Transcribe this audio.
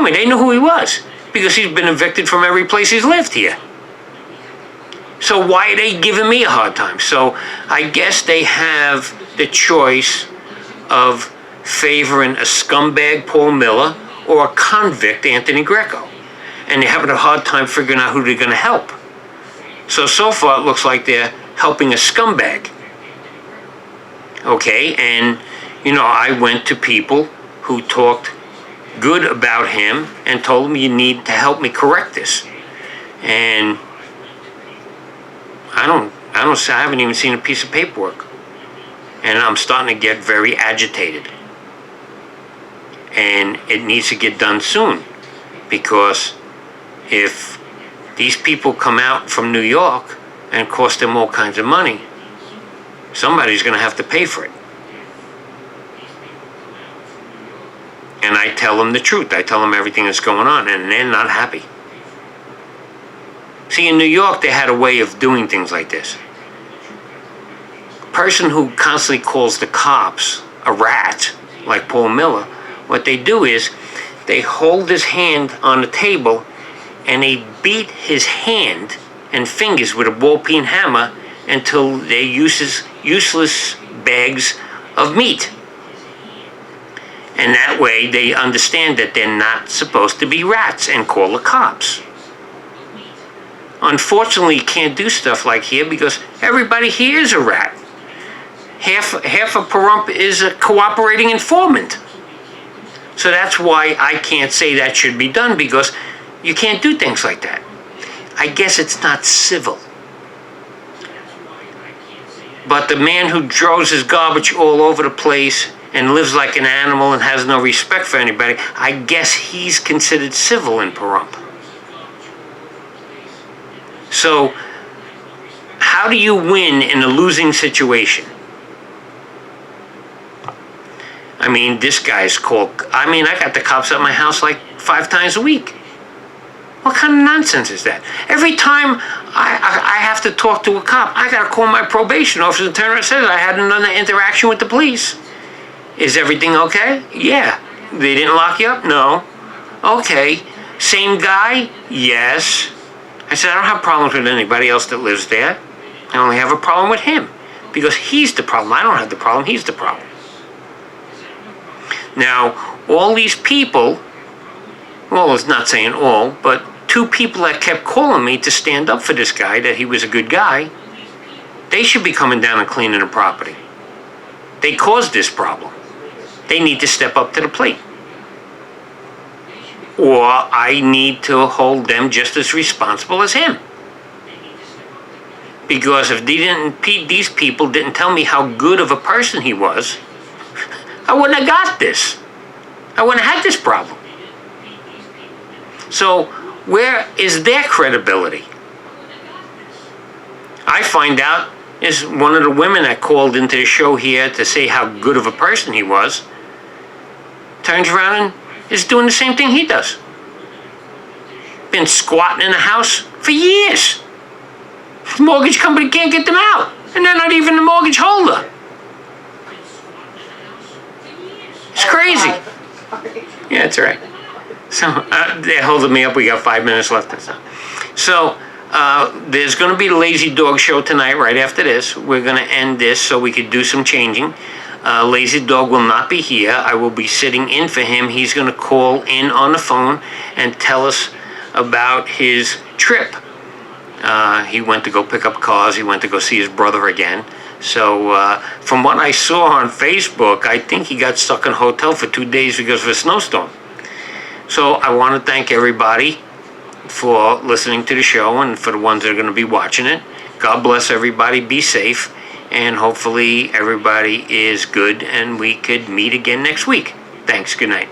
I mean, they knew who he was because he's been evicted from every place he's lived here. So why are they giving me a hard time? So I guess they have the choice of favoring a scumbag, Paul Miller, or a convict, Anthony Greco. And they're having a hard time figuring out who they're going to help. So far it looks like they're helping a scumbag. Okay, and, I went to people who talked good about him and told him, you need to help me correct this. And I haven't even seen a piece of paperwork. And I'm starting to get very agitated. And it needs to get done soon. Because if these people come out from New York and cost them all kinds of money, somebody's going to have to pay for it. And I tell them the truth. I tell them everything that's going on, and they're not happy. See, in New York, they had a way of doing things like this. A person who constantly calls the cops a rat, like Paul Miller, what they do is they hold his hand on the table and they beat his hand and fingers with a ball-peen hammer until they use useless bags of meat. And that way they understand that they're not supposed to be rats and call the cops. Unfortunately, you can't do stuff like here because everybody here is a rat. Half of Pahrump is a cooperating informant. So that's why I can't say that should be done, because you can't do things like that. I guess it's not civil. But the man who throws his garbage all over the place and lives like an animal and has no respect for anybody, I guess he's considered civil in Pahrump. So, how do you win in a losing situation? I mean, this guy's called... I got the cops at my house like 5 times a week. What kind of nonsense is that? Every time I have to talk to a cop, I got to call my probation officer and turn around and say I had another interaction with the police. Is everything okay? Yeah. They didn't lock you up? No. Okay. Same guy? Yes. I said, I don't have problems with anybody else that lives there. I only have a problem with him. Because he's the problem. I don't have the problem. He's the problem. Now, all these people, well, it's not saying all, but 2 people that kept calling me to stand up for this guy, that he was a good guy, they should be coming down and cleaning the property. They caused this problem. They need to step up to the plate. Or I need to hold them just as responsible as him. Because if these people didn't tell me how good of a person he was, I wouldn't have got this. I wouldn't have had this problem. So, where is their credibility? I find out is one of the women that called into the show here to say how good of a person he was, turns around and is doing the same thing he does. Been squatting in the house for years. The mortgage company can't get them out, and they're not even the mortgage holder. It's crazy. Yeah, it's all right. So they're holding me up. We got 5 minutes left. So there's going to be the Lazy Dog show tonight right after this. We're going to end this so we could do some changing. Lazy Dog will not be here. I will be sitting in for him. He's going to call in on the phone and tell us about his trip. He went to go pick up cars. He went to go see his brother again. So from what I saw on Facebook, I think he got stuck in a hotel for 2 days because of a snowstorm. So I want to thank everybody for listening to the show and for the ones that are going to be watching it. God bless everybody. Be safe. And hopefully everybody is good and we could meet again next week. Thanks. Good night.